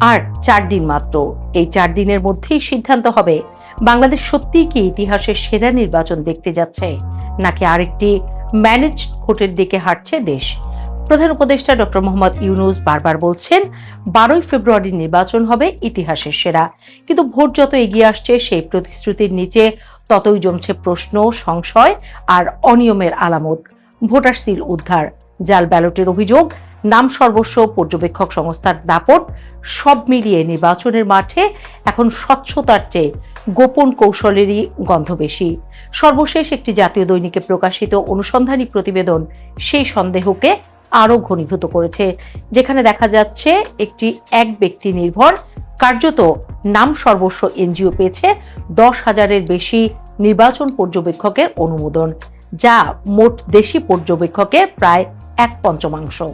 আর 4 দিন মাত্র। এই 4 দিনের মধ্যেই সিদ্ধান্ত হবে বাংলাদেশ সত্যিই কি ইতিহাসের সেরা নির্বাচন দেখতে যাচ্ছে, নাকি আরেকটি ম্যানেজড ভোটের দিকে হাঁটছে দেশ। প্রধান উপদেষ্টা ডক্টর মোহাম্মদ ইউনূস বারবার বলছেন 12ই ফেব্রুয়ারি নির্বাচন হবে ইতিহাসের সেরা, কিন্তু ভোট যত এগিয়ে আসছে সেই প্রতিশ্রুতির নিচে ততই জমছে প্রশ্ন, সংশয় আর অনিয়মের আলামত। ভোটার সিল উদ্ধার, জাল ব্যালটের অভিযোগ, নাম সর্বস্ব, পর্যবেক্ষক সংস্থার দাপট, সব মিলিয়ে নির্বাচনের মাঠে এখন স্বচ্ছতার চেয়ে গোপন কৌশলেরই গন্ধ বেশি। সর্বশেষ একটি জাতীয় দৈনিকে প্রকাশিত অনুসন্ধানী প্রতিবেদন সেই সন্দেহকে আরও ঘনীভূত করেছে, যেখানে দেখা যাচ্ছে একটি এক ব্যক্তি নির্ভর কার্যত নাম সর্বস্ব এনজিও পেয়েছে 10,000-এর বেশি নির্বাচন পর্যবেক্ষকের অনুমোদন, যা মোট দেশি পর্যবেক্ষকের প্রায় 1/5।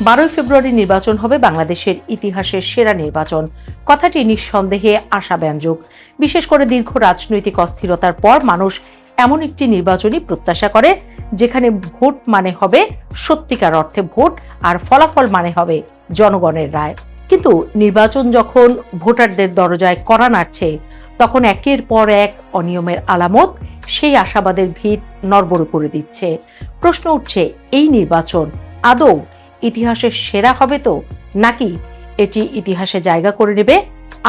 12ই ফেব্রুয়ারি নির্বাচন হবে বাংলাদেশের ইতিহাসের সেরা নির্বাচন, কথাটি নিঃসন্দেহে আশাব্যঞ্জক। বিশেষ করে দীর্ঘ রাজনৈতিক অস্থিরতার পর মানুষ এমন একটি নির্বাচনই প্রত্যাশা করে যেখানে ভোট মানে হবে সত্যিকার অর্থে ভোট, আর ফলাফল মানে হবে জনগণের রায়। কিন্তু নির্বাচন যখন ভোটারদের দরজায় কড়া নাড়ছে, তখন একের পর এক অনিয়মের আলামত সেই আশাবাদের ভিত নড়বড় করে দিচ্ছে। প্রশ্ন উঠছে, এই নির্বাচন আদৌ ইতিহাসের সেরা হবে তো, নাকি এটি ইতিহাসে জায়গা করে নেবে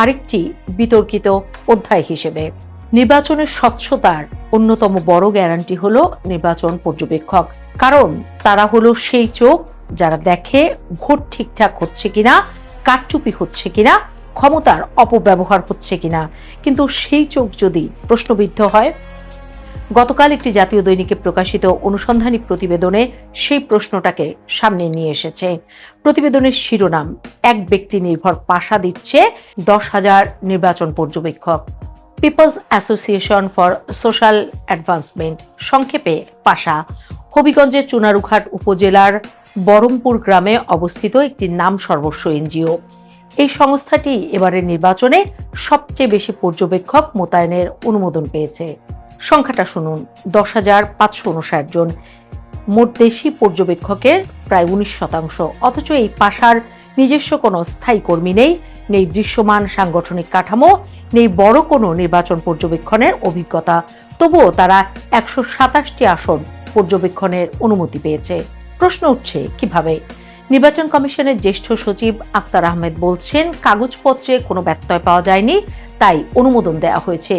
আরেকটি বিতর্কিত অধ্যায় হিসেবে। নির্বাচনের স্বচ্ছতার অন্যতম বড় গ্যারান্টি হলো নির্বাচন পর্যবেক্ষক, কারণ তারা হলো সেই চোখ যারা দেখে ভোট ঠিকঠাক হচ্ছে কিনা, কারচুপি হচ্ছে কিনা, ক্ষমতার অপব্যবহার হচ্ছে কিনা। কিন্তু সেই চোখ যদি প্রশ্নবিদ্ধ হয়, গতকাল একটি জাতীয় দৈনিকে প্রকাশিত অনুসন্ধানী প্রতিবেদনে সেই প্রশ্নটাকে সামনে নিয়ে এসেছে। প্রতিবেদনের শিরোনাম, এক ব্যক্তি নির্ভর পাশা দিচ্ছে 10,000 নির্বাচন পর্যবেক্ষক। Peoples Association for Social Advancement, সংক্ষেপে পাশা, হবিগঞ্জের চুনারুঘাট উপজেলার বরমপুর গ্রামে অবস্থিত একটি নাম সর্বস্ব এনজিও। এই সংস্থাটি এবারের নির্বাচনে সবচেয়ে বেশি পর্যবেক্ষক মোতায়েনের অনুমোদন পেয়েছে। সংখ্যাটা শুনুন, 10,559 জন, মোট দেশি পর্যবেক্ষকের প্রায় 19%। অথচ এই পাশার নিজস্ব কোনো স্থায়ী কর্মী নেই, নেই দৃশ্যমান সাংগঠনিক কাঠামো, নেই বড় কোনো নির্বাচন পর্যবেক্ষণের অভিজ্ঞতা। তবুও তারা 127টি আসন পর্যবেক্ষণের অনুমতি পেয়েছে। প্রশ্ন উঠছে কিভাবে। নির্বাচন কমিশনের জ্যেষ্ঠ সচিব আক্তার আহমেদ বলছেন, কাগজপত্রে কোনো ব্যত্যয় পাওয়া যায়নি, তাই অনুমোদন দেওয়া হয়েছে।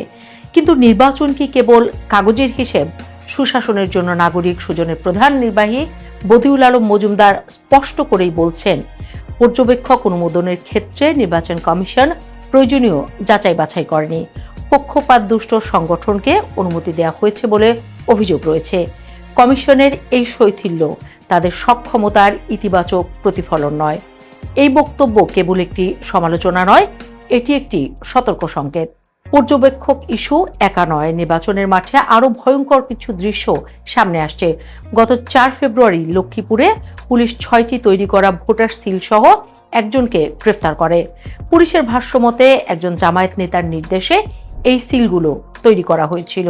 কিন্তু নির্বাচন কি কেবল কাগজের হিসেব? সুশাসনের জন্য নাগরিক সুজনের প্রধান নির্বাহী বদিউল আলম মজুমদার স্পষ্ট করেই বলছেন, পর্যবেক্ষক অনুমোদনের ক্ষেত্রে নির্বাচন কমিশন প্রয়োজনীয় যাচাই বাছাই করেনি। পক্ষপাতদুষ্ট সংগঠনকে অনুমতি দেওয়া হয়েছে বলে অভিযোগ রয়েছে। কমিশনের এই শৈথিল্য তাদের সক্ষমতার ইতিবাচক প্রতিফলন নয়। এই বক্তব্য কেবল একটি সমালোচনা নয়, এটি একটি সতর্ক সংকেত। পর্যবেক্ষক ইস্যু একা নয়, নির্বাচনের মাঠে আরো ভয়ঙ্কর কিছু দৃশ্য সামনে আসছে। গত 4 ফেব্রুয়ারি লক্ষ্মীপুরে পুলিশ 6টি তৈরি করা ভোটার সিল সহ একজনকে গ্রেফতার করে। পুলিশের ভাষ্যমতে একজন জামায়াত নেতার নির্দেশে এই সিলগুলো তৈরি করা হয়েছিল।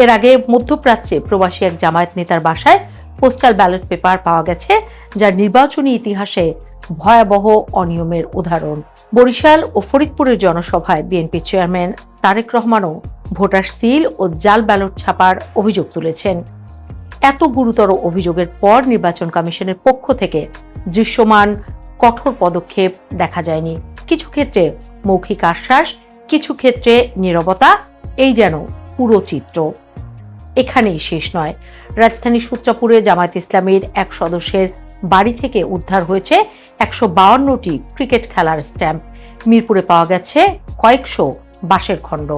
এর আগে মধ্যপ্রাচ্যে প্রবাসী এক জামায়াত নেতার বাসায় পোস্টাল ব্যালট পেপার পাওয়া গেছে, যা নির্বাচনী ইতিহাসে ভয়াবহ অনিয়মের উদাহরণ। বরিশাল ও ফরিদপুরের জনসভায় বিএনপি চেয়ারম্যান তারেক রহমানও ভোটার সিল ও জাল ব্যালট ছাপার অভিযোগ তুলেছেন। এত গুরুতর অভিযোগের পর নির্বাচন কমিশনের পক্ষ থেকে দৃশ্যমান কঠোর পদক্ষেপ দেখা যায়নি। কিছু ক্ষেত্রে মৌখিক আশ্বাস, কিছু ক্ষেত্রে নীরবতা, এই যেন পুরো চিত্র। এখানেই শেষ নয়। রাজধানীর সূত্রাপুরে জামায়াত ইসলামীর এক সদস্যের বাড়ি থেকে উদ্ধার হয়েছে 152টি ক্রিকেট খেলার স্ট্যাম্প। মিরপুরে পাওয়া গেছে কয়েকশো বাঁশের খণ্ড।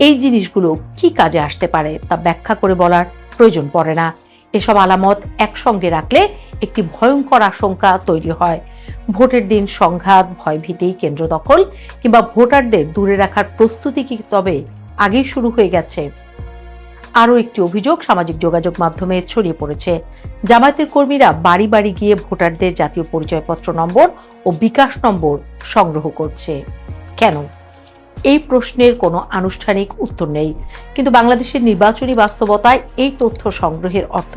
এই জিনিসগুলো কি কাজে আসতে পারে তা ব্যাখ্যা করে বলার প্রয়োজন পড়ে না। এসব আলামত একসঙ্গে রাখলে একটি ভয়ঙ্কর আশঙ্কা তৈরি হয়। ভোটের দিন সংঘাত, ভয়ভীতি, কেন্দ্র দখল কিংবা ভোটারদের দূরে রাখার প্রস্তুতি কি তবে আগেই শুরু হয়ে গেছে? আরও একটি অভিযোগ সামাজিক যোগাযোগ মাধ্যমে ছড়িয়ে পড়েছে। জামায়াতের কর্মীরা বাড়ি বাড়ি গিয়ে ভোটারদের জাতীয় পরিচয়পত্র নম্বর ও বিকাশ নম্বর সংগ্রহ করছে। কেন? এই প্রশ্নের কোনো আনুষ্ঠানিক উত্তর নেই। কিন্তু বাংলাদেশের নির্বাচনী বাস্তবতায় এই তথ্য সংগ্রহের অর্থ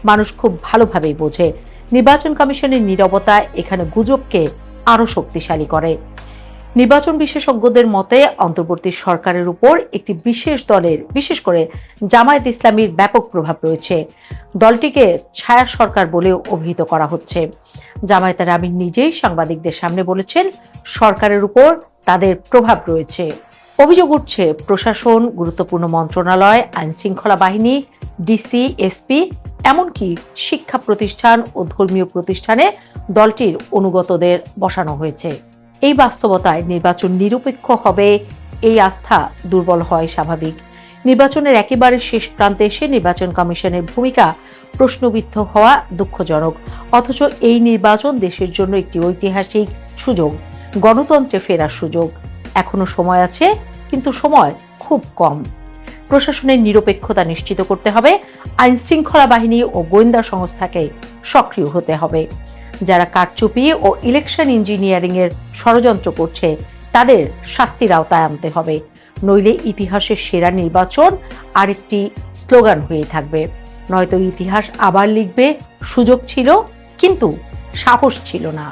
মানুষ খুব ভালোভাবেই বোঝে। নির্বাচন কমিশনের নীরবতা এখানে গুজবকে আরও শক্তিশালী করে। নির্বাচন বিশেষজ্ঞদের মতে অন্তর্বর্তী সরকারের উপর একটি বিশেষ দলের, বিশেষ করে জামায়াত ইসলামীর ব্যাপক প্রভাব রয়েছে। দলটিকে ছায়া সরকার বলেও অভিহিত করা হচ্ছে। জামায়াতের আমির নিজেই সাংবাদিকদের সামনে বলেছেন, সরকারের উপর তাদের প্রভাব রয়েছে। অভিযোগ উঠছে প্রশাসন, গুরুত্বপূর্ণ মন্ত্রণালয়, আইনশৃঙ্খলা বাহিনী, ডিসি, এসপি, এমনকি শিক্ষা প্রতিষ্ঠান ও ধর্মীয় প্রতিষ্ঠানে দলটির অনুগতদের বসানো হয়েছে। এই বাস্তবতায় নির্বাচন নিরপেক্ষ হবে, এই আস্থা দুর্বল হয় স্বাভাবিক। নির্বাচনের একেবারে শেষ প্রান্তে এসে নির্বাচন কমিশনের ভূমিকা প্রশ্নবিদ্ধ হওয়া দুঃখজনক। অথচ এই নির্বাচন দেশের জন্য একটি ঐতিহাসিক সুযোগ, গণতন্ত্রে ফেরার সুযোগ। এখনো সময় আছে, কিন্তু সময় খুব কম। প্রশাসনের নিরপেক্ষতা নিশ্চিত করতে হবে, আইনশৃঙ্খলা বাহিনী ও গোয়েন্দা সংস্থাকে সক্রিয় হতে হবে। যারা কারচুপি ও ইলেকশন ইঞ্জিনিয়ারিং এর ষড়যন্ত্র করছে তাদের শাস্তির আওতায় আনতে হবে, নইলে ইতিহাসের সেরা নির্বাচন আরেকটি স্লোগান হয়ে থাকবে। নয়তো ইতিহাস আবার লিখবে, সুযোগ ছিল কিন্তু সাহস ছিল না।